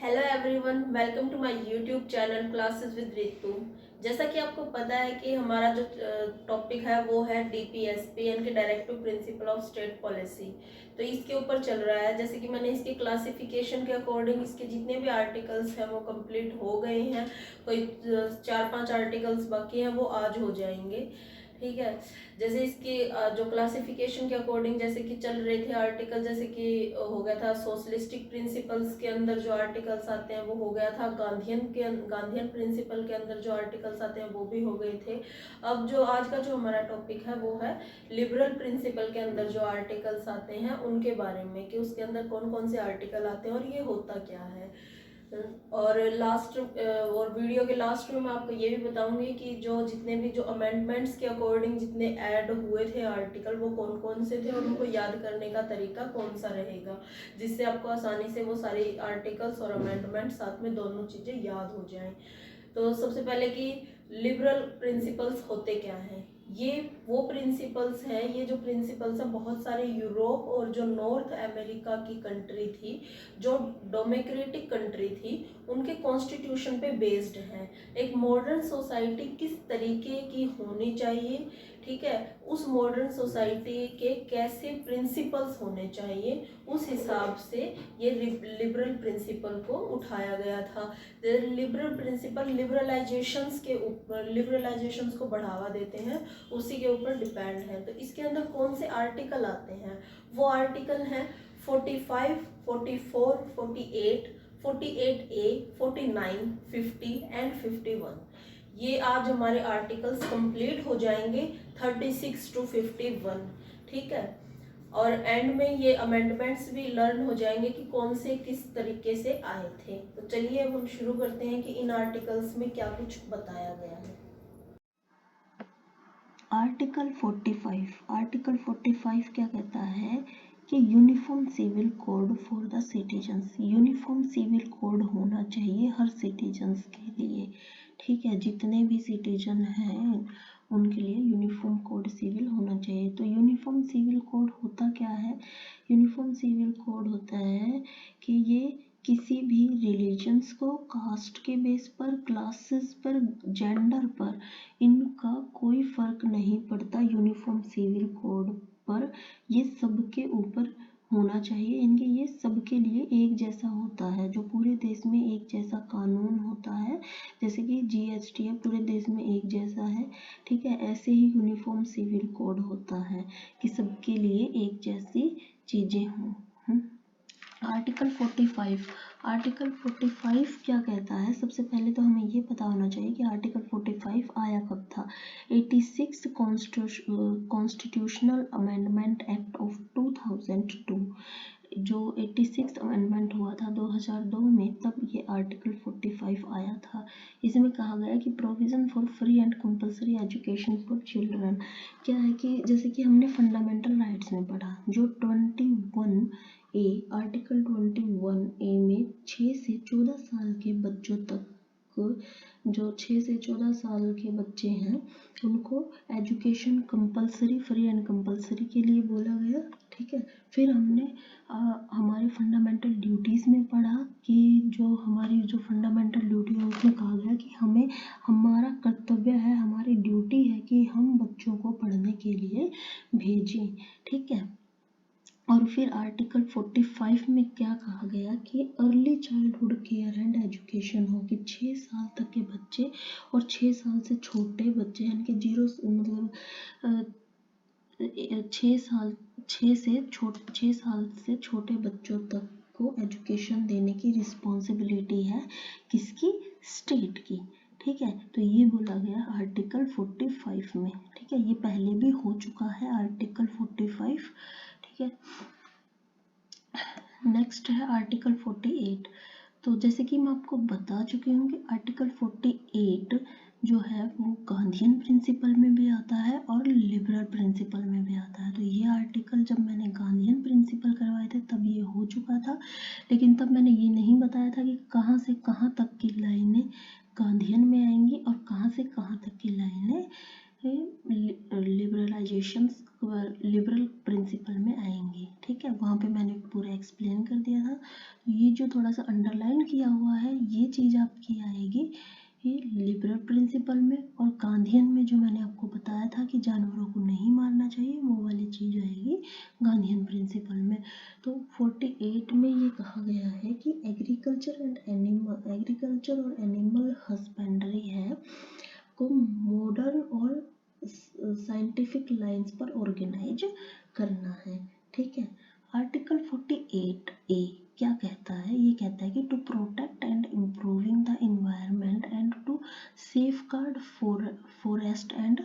Hello everyone, welcome to my YouTube channel classes with Ritu. जैसा कि आपको पता है कि हमारा जो टॉपिक है वो है डीपीएसपी यानी कि directive principle of state policy. तो इसके ऊपर चल रहा है। जैसे कि मैंने इसके क्लासिफिकेशन के अकॉर्डिंग इसके जितने भी आर्टिकल्स हैं वो कंप्लीट हो गए हैं। कोई 4-5 आर्टिकल्स बाकी हैं, वो आज हो जाएंगे। ठीक है। जैसे इसकी जो क्लासिफिकेशन के अकॉर्डिंग जैसे कि चल रहे थे आर्टिकल, जैसे कि हो गया था सोशलिस्टिक प्रिंसिपल्स के अंदर जो आर्टिकल्स आते हैं वो हो गया था। गांधीयन प्रिंसिपल के अंदर जो आर्टिकल्स आते हैं वो भी हो गए थे। अब जो आज का जो हमारा टॉपिक है वो है लिबरल प्रिंसिपल के अंदर जो आर्टिकल्स आते हैं उनके बारे में, कि उसके अंदर कौन कौन से आर्टिकल आते हैं और ये होता क्या है। और वीडियो के लास्ट में मैं आपको ये भी बताऊंगी कि जो जितने भी जो अमेंडमेंट्स के अकॉर्डिंग जितने ऐड हुए थे आर्टिकल वो कौन कौन से थे और उनको याद करने का तरीका कौन सा रहेगा, जिससे आपको आसानी से वो सारी आर्टिकल्स और अमेंडमेंट साथ में दोनों चीज़ें याद हो जाएं। तो सबसे पहले कि लिबरल प्रिंसिपल्स होते क्या हैं। ये वो प्रिंसिपल्स हैं, ये जो प्रिंसिपल्स हैं बहुत सारे यूरोप और जो नॉर्थ अमेरिका की कंट्री थी, जो डेमोक्रेटिक कंट्री थी, उनके कॉन्स्टिट्यूशन पे बेस्ड हैं। एक मॉडर्न सोसाइटी किस तरीके की होनी चाहिए, ठीक है, उस मॉडर्न सोसाइटी के कैसे प्रिंसिपल्स होने चाहिए, उस हिसाब से ये लिबरल प्रिंसिपल को उठाया गया था। लिबरल प्रिंसिपल लिबरलाइजेशंस को बढ़ावा देते हैं, उसी के ऊपर डिपेंड है। तो इसके अंदर कौन से आर्टिकल आते हैं, वो आर्टिकल हैं 45, 44, 48, 48A, 49, 50 एंड 51। ये आज हमारे आर्टिकल्स कंप्लीट हो जाएंगे 36 to 51। ठीक है। और एंड में ये अमेंडमेंट्स भी लर्न हो जाएंगे कि कौन से किस तरीके से आए थे। तो चलिए अब हम शुरू करते हैं कि इन आर्टिकल्स में क्या कुछ बताया गया है। आर्टिकल 45 क्या कहता है कि uniform civil code for the citizens. Uniform civil code होना चाहिए हर सिटीजन्स के लिए। ठीक है, जितने भी सिटीजन हैं उनके लिए यूनिफॉर्म कोड सिविल होना चाहिए। तो यूनिफॉर्म सिविल कोड होता क्या है? यूनिफॉर्म सिविल कोड होता है कि ये किसी भी रिलीजन्स को कास्ट के बेस पर, क्लासेस पर, जेंडर पर, इनका कोई फर्क नहीं पड़ता। यूनिफॉर्म सिविल कोड पर ये सबके ऊपर होना चाहिए। इनके ये सबके लिए एक जैसा होता है, जो पूरे देश में एक जैसा कानून होता है। जैसे कि जीएसटी है, पूरे देश में एक जैसा है। ठीक है, ऐसे ही यूनिफॉर्म सिविल कोड होता है कि सबके लिए एक जैसी चीजें हों। आर्टिकल 45 क्या कहता है? सबसे पहले तो हमें ये पता होना चाहिए कि आर्टिकल 45 आया कब था। 86 कॉन्स्टिट्यूशनल अमेंडमेंट एक्ट ऑफ 2002, जो 86 अमेंडमेंट हुआ था 2002 में, तब ये आर्टिकल 45 आया था। इसमें कहा गया कि provision for free and compulsory education for children. क्या है कि जैसे कि हमने फंडामेंटल राइट्स में पढ़ा, जो 21A, आर्टिकल 21A में 6 से 14 साल के बच्चों तक, जो 6 से 14 साल के बच्चे हैं उनको education compulsory, free and compulsory के लिए बोला गया। ठीक है। फिर हमने हमारे फंडामेंटल ड्यूटीज़ में पढ़ा कि जो हमारी जो फंडामेंटल ड्यूटी है उसमें कहा गया कि हमें, हमारा कर्तव्य है, हमारी ड्यूटी है कि हम बच्चों को पढ़ने के लिए भेजें। ठीक है। और फिर आर्टिकल 45 में क्या कहा गया कि early childhood care and education हो, कि 6 साल तक के बच्चे और 6 साल से छोटे बच्चे, यानी कि 6 साल से छोटे बच्चों तक को एजुकेशन देने की रिस्पॉन्सिबिलिटी है किसकी? स्टेट की। ठीक है। तो ये बोला गया आर्टिकल 45 में। ठीक है, ये पहले भी हो चुका है आर्टिकल 45। ठीक है। नेक्स्ट है आर्टिकल 48। तो जैसे कि मैं आपको बता चुकी हूँ कि आर्टिकल 48 जो है वो गांधीयन प्रिंसिपल में भी आता है और लिबरल प्रिंसिपल में भी आता है। तो ये आर्टिकल जब मैंने गांधीयन प्रिंसिपल करवाए थे तब ये हो चुका था, लेकिन तब मैंने ये नहीं बताया था कि कहाँ से कहाँ तक की लाइनें गांधीयन में आएंगी और कहाँ से कहाँ तक की लाइनें लिबरल प्रिंसिपल में आएंगी। ठीक है, वहाँ पे मैंने पूरा एक्सप्लेन कर दिया था। तो ये जो थोड़ा सा अंडरलाइन किया हुआ है ये चीज़ आपकी आएगी ये लिबरल प्रिंसिपल में, और गांधीयन में जो मैंने आपको बताया था कि जानवरों को नहीं मारना चाहिए वो वाली चीज़ आएगी गांधीयन प्रिंसिपल में। तो 48 में ये कहा गया है कि एग्रीकल्चर और एनिमल हस्बेंड्री है को मॉडर्न और साइंटिफिक लाइंस पर ऑर्गेनाइज करना है। ठीक है, आर्टिकल 48A क्या कहता है? ये कहता है कि to protect and improving the environment and to safeguard forest and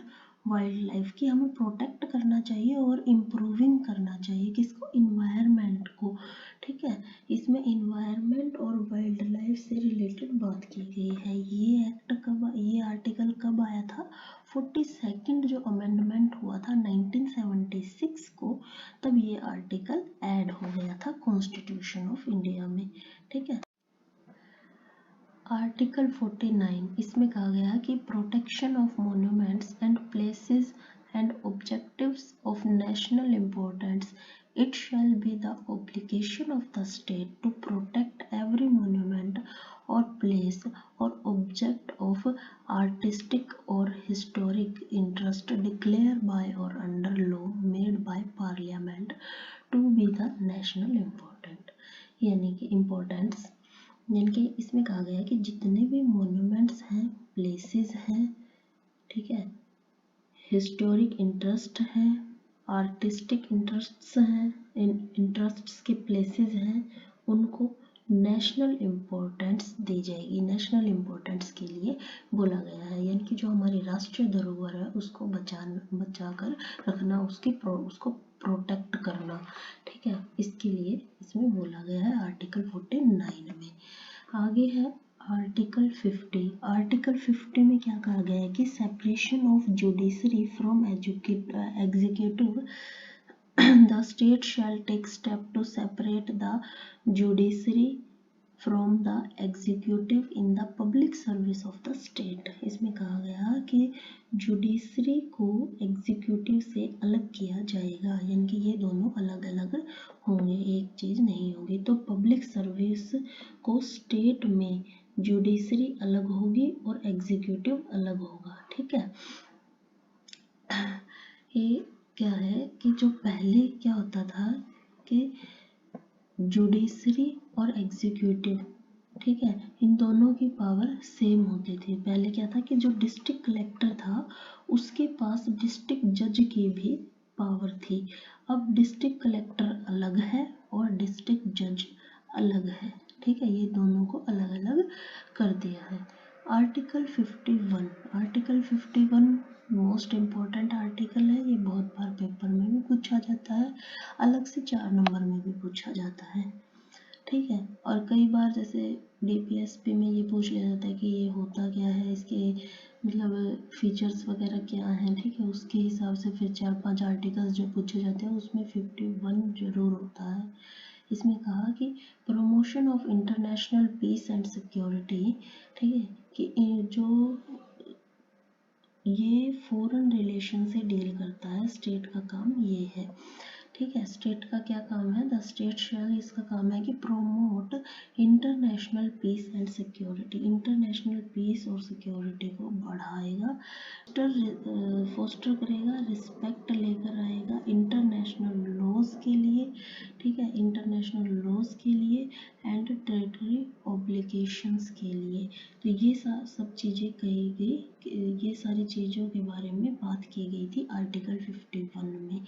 wildlife, की हमें प्रोटेक्ट करना चाहिए और इम्प्रूविंग करना चाहिए किसको? इन्वायरमेंट को। ठीक है, इसमें इन्वायरमेंट और वाइल्ड लाइफ से रिलेटेड बात की गई है। ये आर्टिकल कब आया था? 42nd जो अमेंडमेंट हुआ था 1976 को, तब ये आर्टिकल ऐड हो गया था कॉन्स्टिट्यूशन ऑफ इंडिया में। ठीक है, आर्टिकल 49 इसमें कहा गया कि protection of monuments and places and objectives of national importance, it shall be the obligation of the state to protect every monument or place or object of artistic or historic interest declared by or under law made by parliament to be the national important, यानी कि importance, यानी कि इसमें कहा गया है कि जितने भी मॉन्यूमेंट्स हैं, प्लेसेस हैं, ठीक है, हिस्टोरिक इंटरेस्ट है, आर्टिस्टिक इंटरेस्ट्स हैं, इंटरेस्ट्स के प्लेसेस हैं, उनको नेशनल इम्पोर्टेंस दी जाएगी। नेशनल इम्पोर्टेंस के लिए बोला गया है, यानी कि जो हमारी राष्ट्रीय धरोहर है उसको बचा कर रखना, उसको प्रोटेक्ट करना। ठीक है, इसके लिए इसमें बोला गया है आर्टिकल 49 में। आगे है आर्टिकल 50। आर्टिकल 50 में क्या कहा गया है कि separation of judiciary from executive, the state shall take step to separate the judiciary from the executive in the public service of the state. इसमें कहा गया कि जुडिशरी को एग्जीक्यूटिव से अलग किया जाएगा, यानी कि ये दोनों अलग अलग होंगे, एक चीज़ नहीं होगी। तो पब्लिक सर्विस को स्टेट में जुडिशरी अलग होगी और एग्जीक्यूटिव अलग होगा। ठीक है, ये क्या है कि जो पहले क्या होता था कि जुडिशरी और एग्जीक्यूटिव, ठीक है, इन दोनों की पावर सेम होती थी। पहले क्या था कि जो डिस्ट्रिक्ट कलेक्टर था उसके पास डिस्ट्रिक्ट जज की भी पावर थी। अब डिस्ट्रिक्ट कलेक्टर अलग है और डिस्ट्रिक्ट जज अलग है। ठीक है, ये दोनों को अलग अलग कर दिया है। Article 51, article 51 most important article है, ये बहुत बार पेपर में भी पूछा जाता है, अलग से 4 नंबर में भी पूछा जाता है। ठीक है, और कई बार जैसे DPSP में ये पूछ लिया जाता है कि ये होता क्या है, इसके मतलब फीचर्स वगैरह क्या हैं। ठीक है, उसके हिसाब से फिर 4-5 आर्टिकल्स जो पूछे जाते हैं उसमें 51 जरूर होता है। इसमें कहा कि promotion of international peace and security, ठीक है, कि जो ये फॉरेन रिलेशन से डील करता है, स्टेट का काम ये है। ठीक है, स्टेट का क्या काम है? द स्टेट शैल, इसका काम है कि promote international peace and security, international peace और सिक्योरिटी को बढ़ाएगा, फोस्टर करेगा, रिस्पेक्ट लेकर आएगा इंटरनेशनल लॉज के लिए। ठीक है, इंटरनेशनल लॉज के लिए एंड टेरिटरी ऑब्लिगेशंस के लिए। तो ये सब चीज़ें कही गई, ये सारी चीज़ों के बारे में बात की गई थी आर्टिकल 51 में।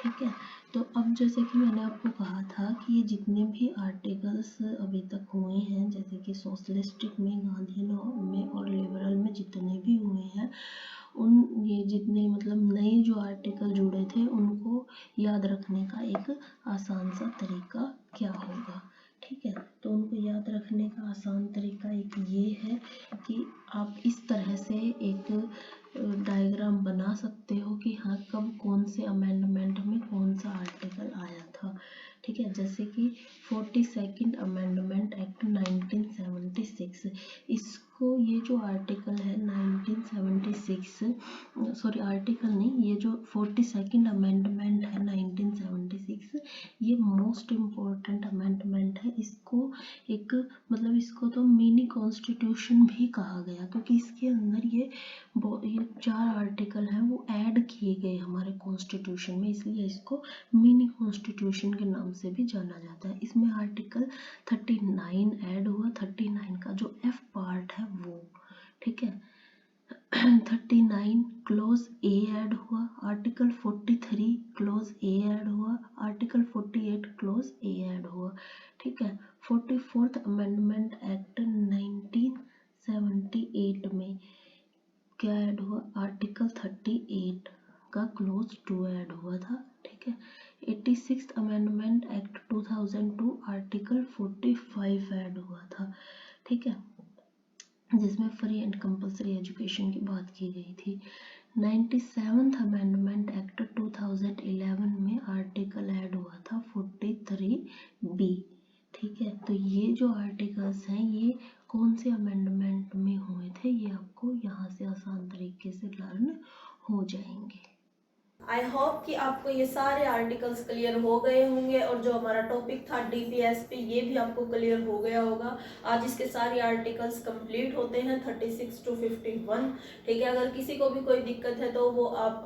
ठीक है, तो अब जैसे कि मैंने आपको कहा था कि ये जितने भी आर्टिकल्स अभी तक हुए हैं, जैसे कि सोशलिस्टिक में, गांधीयन में और लिबरल में जितने भी हुए हैं, ये जितने मतलब नए जो आर्टिकल जुड़े थे उनको याद रखने का एक आसान सा तरीका क्या होगा? ठीक है, तो उनको याद रखने का आसान तरीका एक ये है कि आप इस तरह से एक डायग्राम बना सकते हो कि हाँ कब कौन से अमेंडमेंट में कौन सा आर्टिकल आया था। ठीक है, जैसे कि 42nd अमेंडमेंट एक्ट 1976, इसको इसको ये जो आर्टिकल है 1976, सॉरी आर्टिकल नहीं, ये जो 42nd अमेंडमेंट है 1976, ये मोस्ट इम्पोर्टेंट अमेंडमेंट है। इसको एक मतलब इसको तो मिनी कॉन्स्टिट्यूशन भी कहा गया, क्योंकि इसके अंदर ये 4 आर्टिकल हैं वो ऐड किए गए हमारे कॉन्स्टिट्यूशन में, इसलिए इसको मिनी कॉन्स्टिट्यूशन के नाम से भी जाना जाता है। इसमें आर्टिकल 39 ऐड हुआ, 39 का जो एफ पार्ट है वो, ठीक है। 39 क्लोज ए ऐड हुआ, आर्टिकल 43 क्लोज ए ऐड हुआ, आर्टिकल 48 क्लोज ए ऐड हुआ, ठीक है। 44th अमेंडमेंट एक्ट 1978 में क्या ऐड हुआ, आर्टिकल 38 का क्लोज 2 ऐड हुआ था, ठीक है। 86th amendment act 2002 article 45 add हुआ था, ठीक है, जिसमें फ्री एंड कंपलसरी एजुकेशन की बात की गई थी। 97th अमेंडमेंट एक्ट 2011 में आर्टिकल ऐड हुआ था 43B, ठीक है। तो ये जो आर्टिकल्स हैं ये कौन से अमेंडमेंट में हुए थे, ये आपको यहाँ से आसान तरीके से लर्न हो जाएंगे। आई होप कि आपको ये सारे आर्टिकल्स क्लियर हो गए होंगे और जो हमारा टॉपिक था डीपीएसपी ये भी आपको क्लियर हो गया होगा। आज इसके सारे आर्टिकल्स कंप्लीट होते हैं 36 to 51, ठीक है। अगर किसी को भी कोई दिक्कत है तो वो आप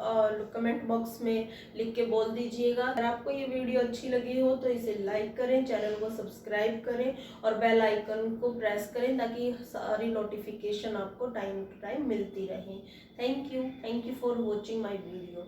कमेंट बॉक्स में लिख के बोल दीजिएगा। अगर आपको ये वीडियो अच्छी लगी हो तो इसे लाइक करें, चैनल को सब्सक्राइब करें और बेल आइकन को प्रेस करें ताकि सारी नोटिफिकेशन आपको टाइम टू टाइम मिलती रहे। Thank you for watching my video.